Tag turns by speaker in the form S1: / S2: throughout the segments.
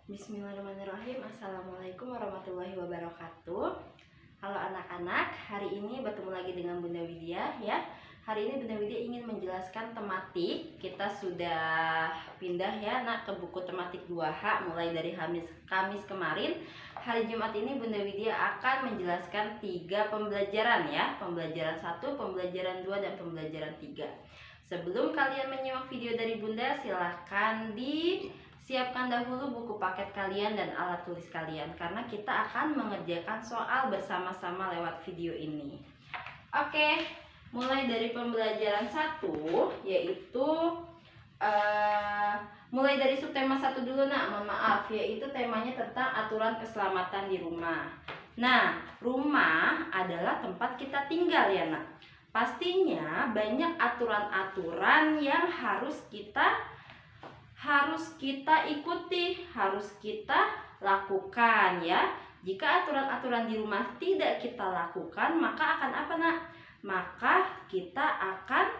S1: Bismillahirrahmanirrahim. Assalamualaikum warahmatullahi wabarakatuh. Halo anak-anak, hari ini bertemu lagi dengan Bunda Widya ya. Hari ini Bunda Widya ingin menjelaskan tematik. Kita sudah pindah ya nak ke buku tematik 2H mulai dari Kamis kemarin. Hari Jumat ini Bunda Widya akan menjelaskan 3 pembelajaran ya. Pembelajaran 1, pembelajaran 2, dan pembelajaran 3. Sebelum kalian menyimak video dari Bunda, silahkan siapkan dahulu buku paket kalian dan alat tulis kalian, karena kita akan mengerjakan soal bersama-sama lewat video ini. Oke, mulai dari pembelajaran 1, yaitu mulai dari subtema 1 dulu nak, mohon maaf, yaitu temanya tentang aturan keselamatan di rumah. Nah, rumah adalah tempat kita tinggal ya nak. Pastinya banyak aturan-aturan yang harus kita ikuti, harus kita lakukan ya. Jika aturan-aturan di rumah tidak kita lakukan, maka akan apa nak? Maka kita akan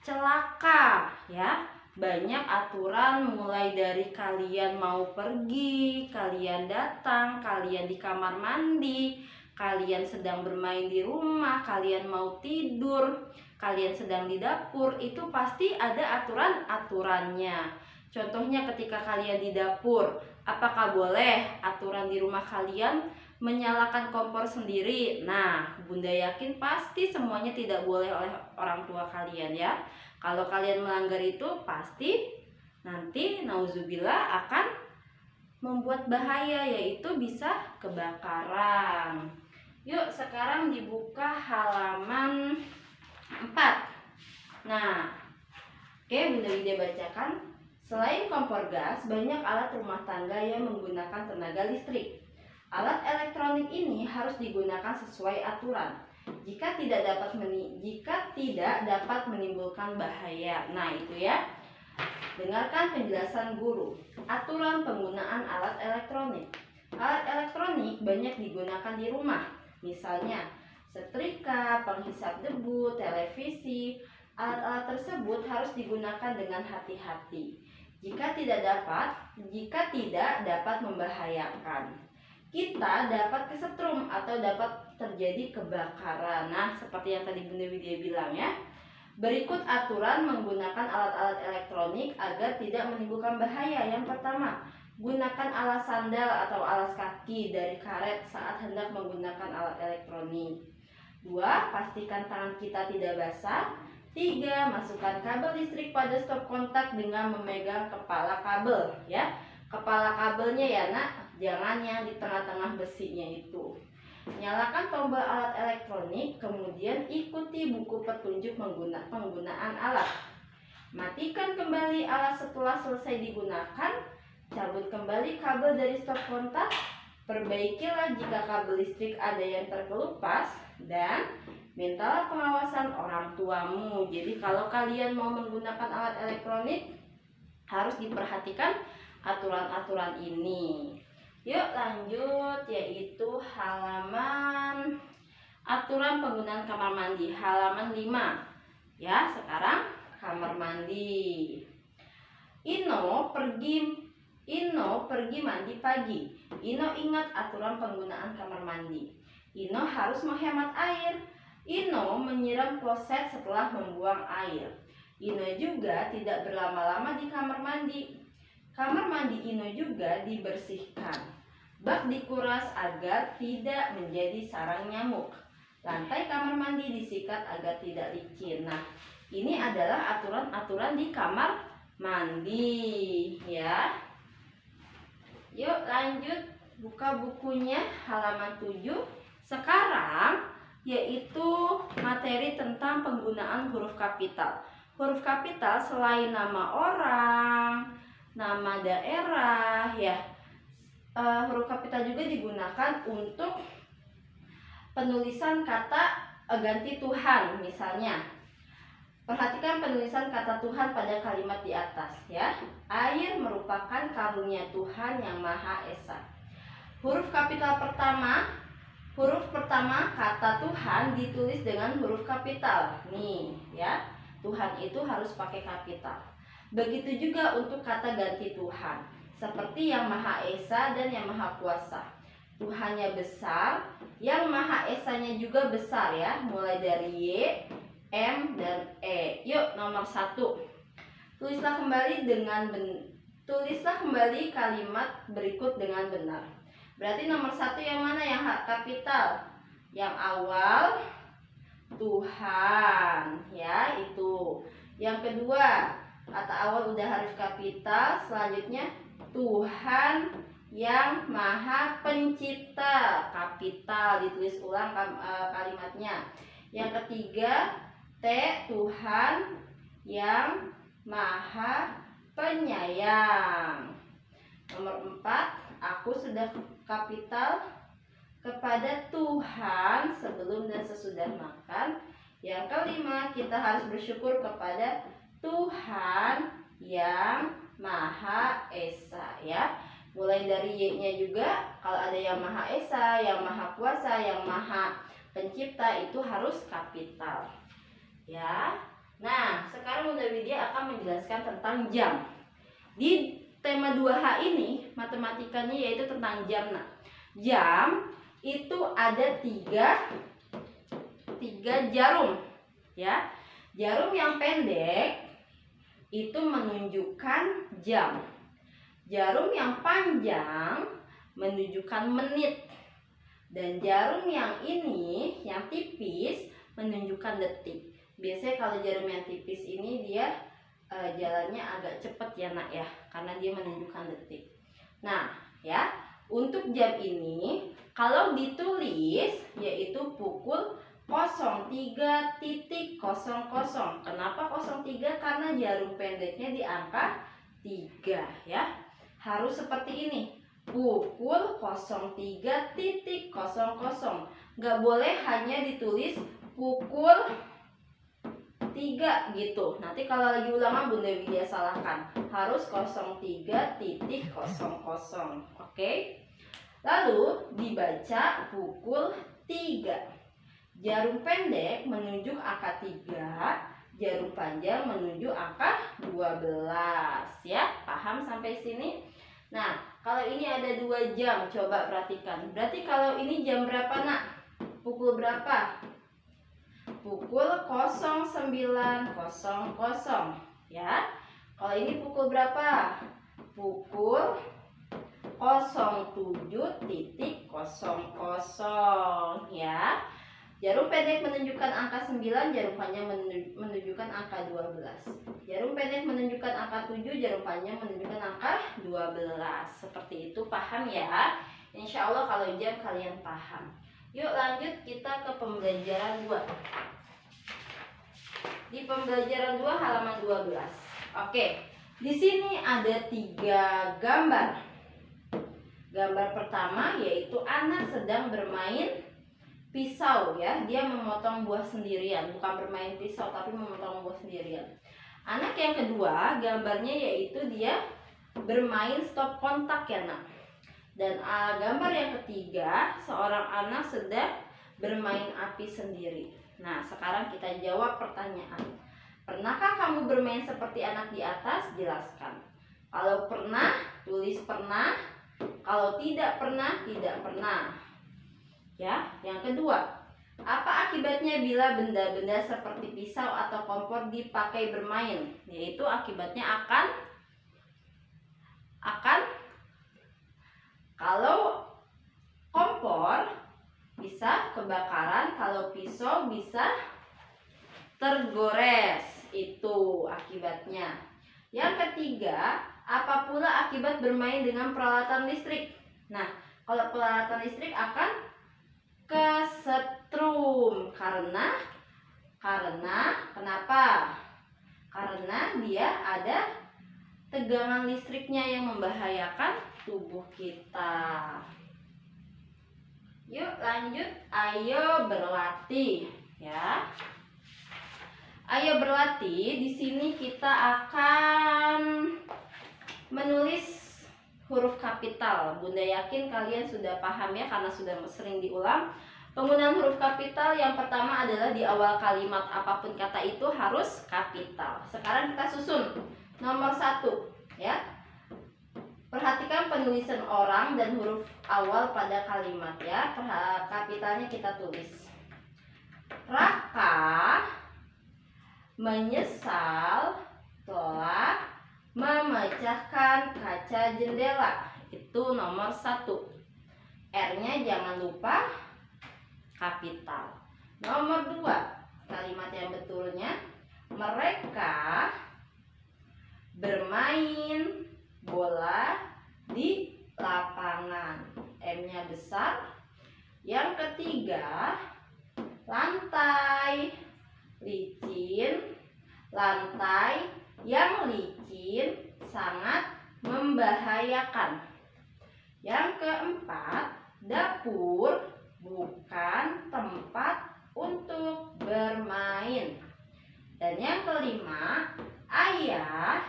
S1: celaka ya. Banyak aturan, mulai dari kalian mau pergi, kalian datang, kalian di kamar mandi, kalian sedang bermain di rumah, kalian mau tidur, kalian sedang di dapur, itu pasti ada aturan-aturannya. Contohnya ketika kalian di dapur, apakah boleh aturan di rumah kalian menyalakan kompor sendiri? Nah, Bunda yakin pasti semuanya tidak boleh oleh orang tua kalian ya. Kalau kalian melanggar itu pasti nanti nauzubillah akan membuat bahaya, yaitu bisa kebakaran. Yuk sekarang dibuka halaman 4. Nah, oke, Bunda Widya bacakan. Selain kompor gas, banyak alat rumah tangga yang menggunakan tenaga listrik. Alat elektronik ini harus digunakan sesuai aturan. Jika tidak dapat menimbulkan bahaya. Nah, itu ya. Dengarkan penjelasan guru. Aturan penggunaan alat elektronik. Alat elektronik banyak digunakan di rumah. Misalnya, setrika, penghisap debu, televisi. Alat-alat tersebut harus digunakan dengan hati-hati. Jika tidak dapat membahayakan, kita dapat kesetrum atau dapat terjadi kebakaran. Nah, seperti yang tadi Bunda Widya bilang ya. Berikut aturan menggunakan alat-alat elektronik agar tidak menimbulkan bahaya. Yang pertama, gunakan alas sandal atau alas kaki dari karet saat hendak menggunakan alat elektronik. 2. Pastikan tangan kita tidak basah. 3. Masukkan kabel listrik pada stop kontak dengan memegang kepala kabel ya. Kepala kabelnya ya nak, jangan yang di tengah-tengah besinya itu. Nyalakan tombol alat elektronik, kemudian ikuti buku petunjuk penggunaan alat. Matikan kembali alat setelah selesai digunakan. Cabut kembali kabel dari stop kontak. Perbaikilah jika kabel listrik ada yang terkelupas, dan mintalah pengawasan orang tuamu. Jadi kalau kalian mau menggunakan alat elektronik, harus diperhatikan aturan-aturan ini. Yuk lanjut, yaitu halaman aturan penggunaan kamar mandi, halaman 5. Ya, sekarang kamar mandi. Ino pergi mandi pagi. Ino ingat aturan penggunaan kamar mandi. Ino harus menghemat air. Ino menyiram kloset setelah membuang air. Ino juga tidak berlama-lama di kamar mandi. Kamar mandi Ino juga dibersihkan. Bak dikuras agar tidak menjadi sarang nyamuk. Lantai kamar mandi disikat agar tidak licin. Nah, ini adalah aturan-aturan di kamar mandi ya. Yuk lanjut, buka bukunya halaman 7. Sekarang yaitu materi tentang penggunaan huruf kapital. Huruf kapital selain nama orang, nama daerah ya, huruf kapital juga digunakan untuk penulisan kata ganti Tuhan. Misalnya, perhatikan penulisan kata Tuhan pada kalimat di atas ya. Air merupakan karunia Tuhan yang Maha Esa. Huruf pertama kata Tuhan ditulis dengan huruf kapital. Nih ya, Tuhan itu harus pakai kapital. Begitu juga untuk kata ganti Tuhan. seperti Yang Maha Esa dan Yang Maha Kuasa. Tuhannya besar, Yang Maha Esanya juga besar ya, mulai dari Y, M, dan E. Yuk, nomor 1. Tulislah kembali kalimat berikut dengan benar. Berarti nomor 1 yang mana yang kapital? Yang awal Tuhan ya, itu. Yang kedua, kata awal udah harus kapital, selanjutnya Tuhan Yang Maha Pencipta, kapital, ditulis ulang kalimatnya. Yang ketiga, T, Tuhan Yang Maha Penyayang. Nomor 4, aku sudah kapital kepada Tuhan sebelum dan sesudah makan. Yang kelima, kita harus bersyukur kepada Tuhan Yang Maha Esa ya. Mulai dari Y-nya juga, kalau ada Yang Maha Esa, Yang Maha Kuasa, Yang Maha Pencipta, itu harus kapital ya. Nah, sekarang Bunda Widya akan menjelaskan tentang jam. Di tema 2H ini, matematikanya yaitu tentang jam. Nah, jam itu ada tiga jarum ya. Jarum yang pendek itu menunjukkan jam. Jarum yang panjang menunjukkan menit. Dan jarum yang ini, yang tipis, menunjukkan detik. Biasanya kalau jarum yang tipis ini dia jalannya agak cepat ya nak ya, karena dia menunjukkan detik. Nah ya, untuk jam ini kalau ditulis yaitu pukul 03.00. Kenapa 03? Karena jarum pendeknya di angka 3 ya. Harus seperti ini, pukul 03.00. Nggak boleh hanya ditulis pukul 3 gitu. Nanti kalau lagi ulangan Bunda Widya salahkan. Harus 03.00. Oke. Lalu dibaca pukul 3. Jarum pendek menunjuk angka 3, jarum panjang menunjuk angka 12 ya. Paham sampai sini? Nah, kalau ini ada 2 jam, coba perhatikan. Berarti kalau ini jam berapa nak? Pukul berapa? Pukul 09.00 ya. Kalau ini pukul berapa? Pukul 07.00 ya. Jarum pendek menunjukkan angka 9, jarum panjang menunjukkan angka 12. Jarum pendek menunjukkan angka 7, jarum panjang menunjukkan angka 12. Seperti itu, paham ya? Insya Allah kalau jam kalian paham. Yuk lanjut kita ke pembelajaran 2. Di pembelajaran 2 halaman 12. Oke, di sini ada 3 gambar. Gambar pertama yaitu anak sedang bermain pisau ya. Dia memotong buah sendirian, bukan bermain pisau tapi memotong buah sendirian. Anak yang kedua gambarnya yaitu dia bermain stop kontak ya nak. Dan gambar yang ketiga, seorang anak sedang bermain api sendiri. Nah, sekarang kita jawab pertanyaan. Pernahkah kamu bermain seperti anak di atas? Jelaskan. Kalau pernah, tulis pernah. Kalau tidak pernah, tidak pernah. Ya, yang kedua, apa akibatnya bila benda-benda seperti pisau atau kompor dipakai bermain? Yaitu akibatnya akan kalau kompor bisa kebakaran, kalau pisau bisa tergores. Itu akibatnya. Yang ketiga, apa pula akibat bermain dengan peralatan listrik? Nah, kalau peralatan listrik akan kesetrum karena kenapa? Karena dia ada tegangan listriknya yang membahayakan tubuh kita. Yuk lanjut, ayo berlatih ya. Ayo berlatih. Di sini kita akan menulis huruf kapital. Bunda yakin kalian sudah paham ya, karena sudah sering diulang. Penggunaan huruf kapital yang pertama adalah di awal kalimat apapun kata itu harus kapital. Sekarang kita susun. Nomor 1 ya. Perhatikan penulisan orang dan huruf awal pada kalimat ya. Kapitalnya kita tulis. Raka menyesal telah memecahkan kaca jendela. Itu nomor 1. R-nya jangan lupa kapital. Nomor 2, kalimat yang betulnya. Mereka bermain bola di lapangan. M-nya besar. Yang ketiga, lantai licin. Lantai yang licin sangat membahayakan. Yang keempat, dapur bukan tempat untuk bermain. Dan yang kelima, ayah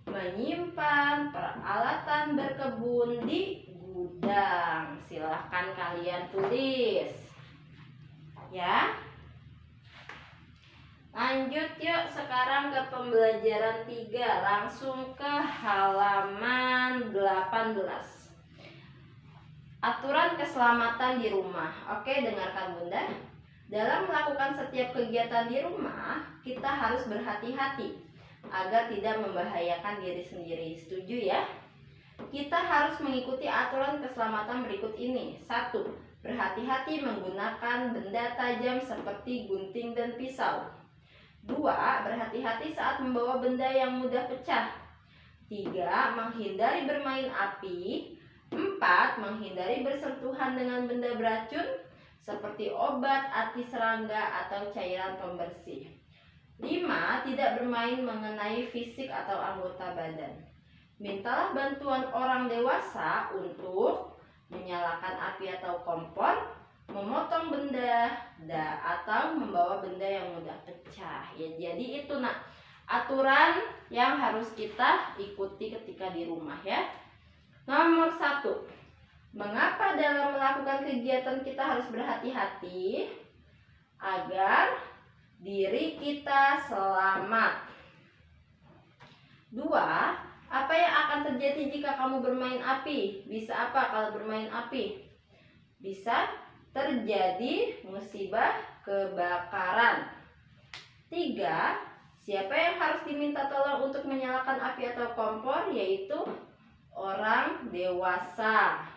S1: menyimpan peralatan berkebun di gudang. Silahkan kalian tulis ya. Lanjut yuk sekarang ke pembelajaran 3. Langsung ke halaman 18. Aturan keselamatan di rumah. Oke, dengarkan Bunda. Dalam melakukan setiap kegiatan di rumah, kita harus berhati-hati agar tidak membahayakan diri sendiri. Setuju ya? Kita harus mengikuti aturan keselamatan berikut ini. 1. Berhati-hati menggunakan benda tajam seperti gunting dan pisau. 2. Berhati-hati saat membawa benda yang mudah pecah. 3. Menghindari bermain api. 4. Menghindari bersentuhan dengan benda beracun seperti obat, anti serangga, atau cairan pembersih. 5. Tidak bermain mengenai fisik atau anggota badan. Mintalah bantuan orang dewasa untuk menyalakan api atau kompor, memotong benda, atau membawa benda yang mudah pecah. Ya, jadi itu aturan yang harus kita ikuti ketika di rumah ya. Nomor 1. Mengapa dalam melakukan kegiatan kita harus berhati-hati? Agar diri kita selamat. 2. Apa yang akan terjadi jika kamu bermain api? Bisa apa kalau bermain api? Bisa terjadi musibah kebakaran. 3. Siapa yang harus diminta tolong untuk menyalakan api atau kompor? Yaitu orang dewasa.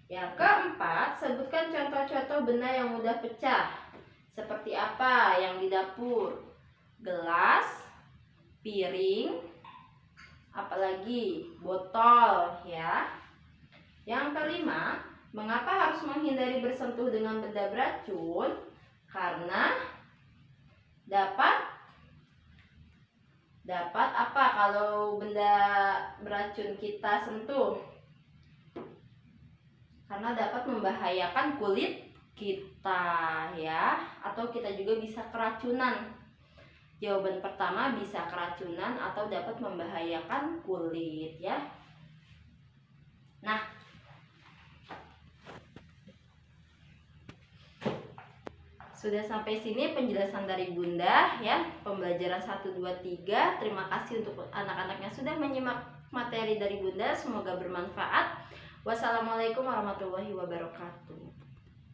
S1: Yang keempat, sebutkan contoh-contoh benda yang mudah pecah. Seperti apa yang di dapur? Gelas, piring, apalagi botol ya. Yang kelima, mengapa harus menghindari bersentuh dengan benda beracun? Karena dapat apa kalau benda beracun kita sentuh? Karena dapat membahayakan kulit kita ya, atau kita juga bisa keracunan. Jawaban pertama bisa keracunan atau dapat membahayakan kulit ya. Nah, sudah sampai sini penjelasan dari Bunda ya, pembelajaran 1, 2, 3. Terima kasih untuk anak-anaknya sudah menyimak materi dari Bunda, semoga bermanfaat. Wassalamualaikum warahmatullahi wabarakatuh.